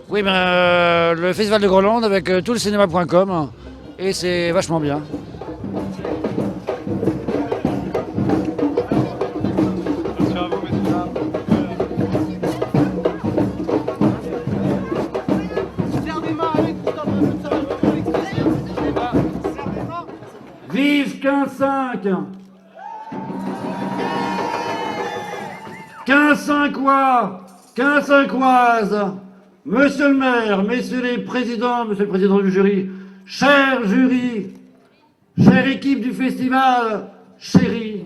Oui, ben, le Festival de Groenland avec tout le cinéma.com et c'est vachement bien. Vive 15-5 15-5ois 15-5oises. Monsieur le maire, messieurs les présidents, monsieur le président du jury, cher jury, chère équipe du festival, chérie.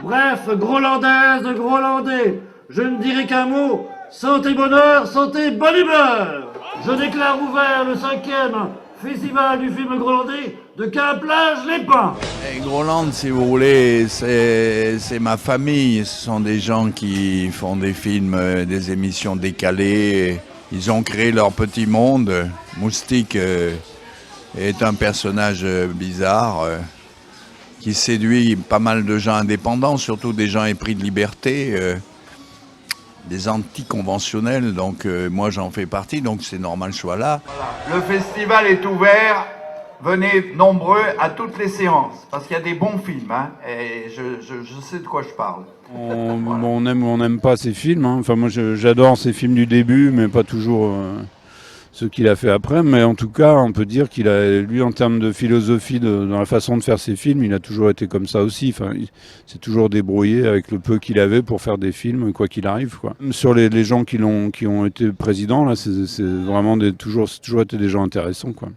Bref, Groenlandaises, Groenlandais, je ne dirai qu'un mot, santé bonheur, santé bonne humeur. Je déclare ouvert le 5e festival du film groenlandais de Quimplage-les-Pins. Groenland, si vous voulez, c'est ma famille. Ce sont des gens qui font des films, des émissions décalées. Ils ont créé leur petit monde. Moustique est un personnage bizarre qui séduit pas mal de gens indépendants, surtout des gens épris de liberté, des anticonventionnels. Donc moi j'en fais partie, donc c'est normal que je sois là. Le festival est ouvert. Venez nombreux à toutes les séances, parce qu'il y a des bons films, hein, et je sais de quoi je parle. On aime ou on n'aime pas ces films, hein. Enfin, moi j'adore ces films du début, mais pas toujours ceux qu'il a fait après. Mais en tout cas, on peut dire qu'il a, lui, en termes de philosophie, dans la façon de faire ses films, il a toujours été comme ça aussi. Enfin, il s'est toujours débrouillé avec le peu qu'il avait pour faire des films, quoi qu'il arrive, quoi. Sur les gens qui ont été présidents, là, c'est vraiment toujours été des gens intéressants, quoi.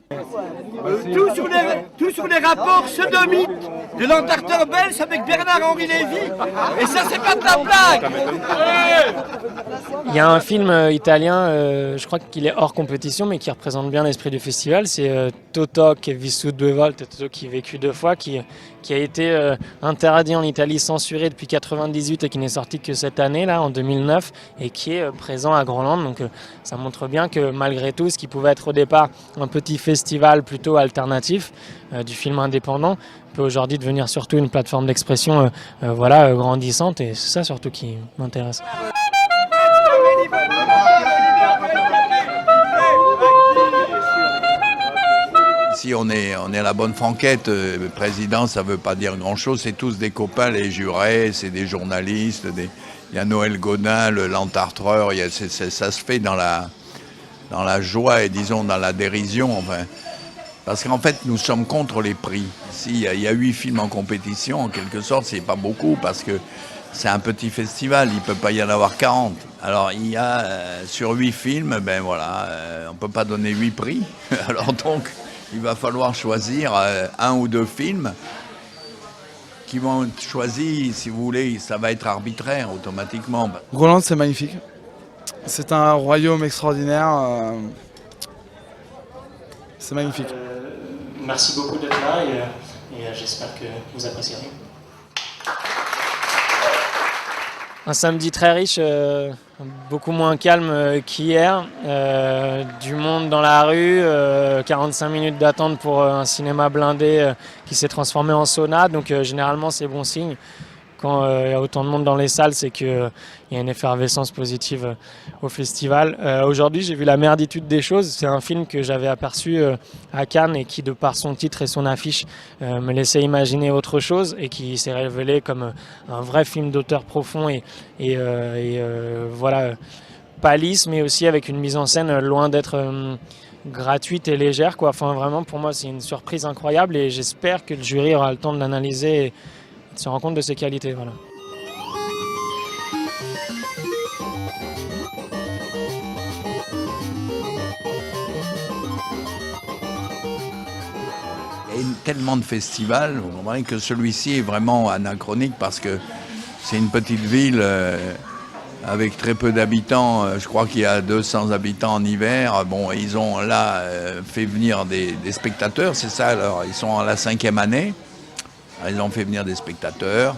Tout sur les rapports sodomites de l'Antarctique belge avec Bernard-Henri Lévy. Et ça, c'est pas de la blague. Il y a un film italien, je crois qu'il est hors compétition, mais qui représente bien l'esprit du festival. C'est Toto qui est vissuto 2 volte, Toto qui a vécu 2 fois, qui a été interdit en Italie, censuré depuis 1998 et qui n'est sorti que cette année, là, en 2009, et qui est présent à Groenland. Donc ça montre bien que malgré tout, ce qui pouvait être au départ un petit festival plutôt alternatif du film indépendant, peut aujourd'hui devenir surtout une plateforme d'expression grandissante, et c'est ça surtout qui m'intéresse. Ici, on est à la bonne franquette. Le président, ça ne veut pas dire grand-chose. C'est tous des copains, les jurés, c'est des journalistes. Il y a Noël Godin, l'Entartreur. Ça se fait dans la joie et, disons, dans la dérision. Enfin, parce qu'en fait, nous sommes contre les prix. Ici, il y a 8 films en compétition. En quelque sorte, c'est pas beaucoup parce que c'est un petit festival. Il ne peut pas y en avoir 40. Alors, il y a sur 8 films, on ne peut pas donner 8 prix. Alors donc, il va falloir choisir 1 ou 2 films qui vont être choisis, si vous voulez, ça va être arbitraire automatiquement. Groenland, c'est magnifique. C'est un royaume extraordinaire. C'est magnifique. Merci beaucoup d'être là et j'espère que vous apprécierez. Un samedi très riche, beaucoup moins calme qu'hier. Du monde dans la rue, 45 minutes d'attente pour un cinéma blindé qui s'est transformé en sauna. Donc généralement c'est bon signe. Quand il y a autant de monde dans les salles, c'est qu'il y a une effervescence positive au festival. Aujourd'hui, j'ai vu La merditude des choses. C'est un film que j'avais aperçu à Cannes et qui, de par son titre et son affiche, me laissait imaginer autre chose et qui s'est révélé comme un vrai film d'auteur profond et pas lisse, mais aussi avec une mise en scène loin d'être gratuite et légère, quoi. Enfin, vraiment, pour moi, c'est une surprise incroyable et j'espère que le jury aura le temps de l'analyser et de se rendre compte de ses qualités. Voilà. Il y a tellement de festivals, vous comprenez que celui-ci est vraiment anachronique parce que c'est une petite ville avec très peu d'habitants. Je crois qu'il y a 200 habitants en hiver. Bon, ils ont là fait venir des spectateurs, c'est ça. Alors, ils sont à la 5e année. Ils ont fait venir des spectateurs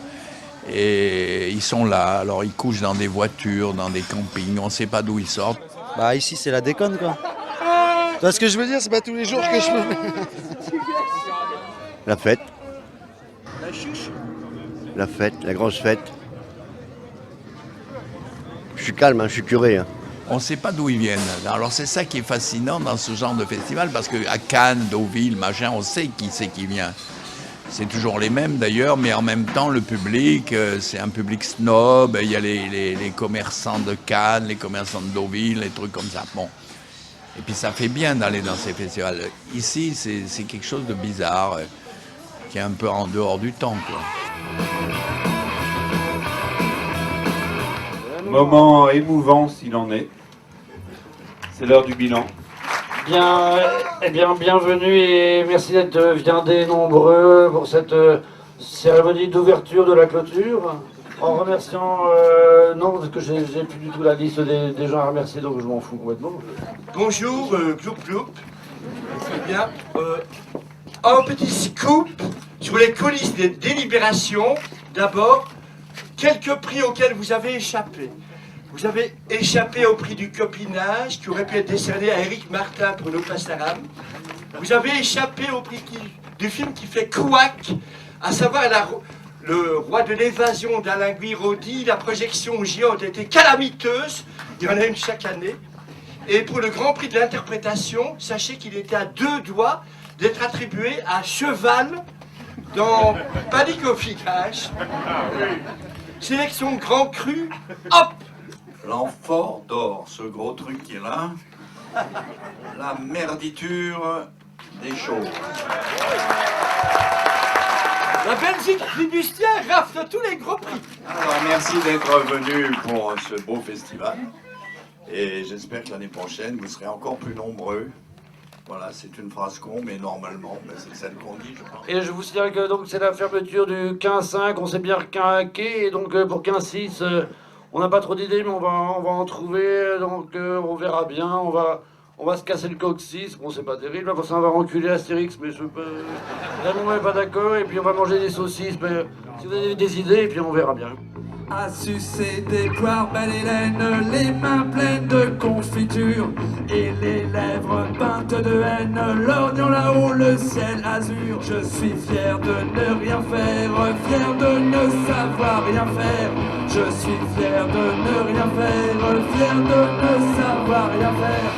et ils sont là. Alors ils couchent dans des voitures, dans des campings, on ne sait pas d'où ils sortent. Bah ici c'est la déconne quoi. Tu vois ce que je veux dire, c'est pas tous les jours que je peux. La fête. La fête, la grosse fête. Je suis calme, hein, je suis curé. Hein. on ne sait pas d'où ils viennent. Alors c'est ça qui est fascinant dans ce genre de festival, parce qu'à Cannes, Deauville, machin, on sait qui c'est qui vient. C'est toujours les mêmes d'ailleurs, mais en même temps, le public, c'est un public snob. Il y a les commerçants de Cannes, les commerçants de Deauville, les trucs comme ça. Bon. Et puis ça fait bien d'aller dans ces festivals. Ici, c'est quelque chose de bizarre, qui est un peu en dehors du temps, quoi. Moment émouvant s'il en est. C'est l'heure du bilan. Bien, eh bien, bienvenue et merci d'être viandés nombreux pour cette cérémonie d'ouverture de la clôture. En remerciant, non, parce que j'ai plus du tout la liste des gens à remercier, donc je m'en fous complètement. Bonjour, Gloup Gloup. Très bien. Un petit scoop sur les coulisses des délibérations. D'abord, quelques prix auxquels vous avez échappé. Vous avez échappé au prix du copinage qui aurait pu être décerné à Éric Martin pour nos Passaram. Vous avez échappé au prix du film qui fait couac, à savoir le roi de l'évasion d'Alain Guiraudy. La projection géante était calamiteuse, il y en a une chaque année. Et pour le grand prix de l'interprétation, sachez qu'il était à 2 doigts d'être attribué à Cheval dans Panique au village. Sélection Grand Cru, hop! L'amphore d'or, ce gros truc qui est là, la merditure des choses. La Belgique Flibustière rafle tous les gros prix. Alors merci d'être venu pour ce beau festival. Et j'espère que l'année prochaine, vous serez encore plus nombreux. Voilà, c'est une phrase con, mais normalement, c'est celle qu'on dit, je pense. Et je vous signale que donc c'est la fermeture du 15-5, on s'est bien requinqué, et donc pour 15-6, on n'a pas trop d'idées, mais on va en trouver, donc on verra bien, on va se casser le coccyx, bon c'est pas terrible, pour ça on va reculer Astérix, mais Raymond n'est pas d'accord, et puis on va manger des saucisses, mais si vous avez des idées, et puis on verra bien. À sucer des poires belle-Hélène, les mains pleines de confiture et les lèvres peintes de haine, l'orient là-haut, le ciel azur. Je suis fier de ne rien faire, fier de ne savoir rien faire. Je suis fier de ne rien faire, fier de ne savoir rien faire.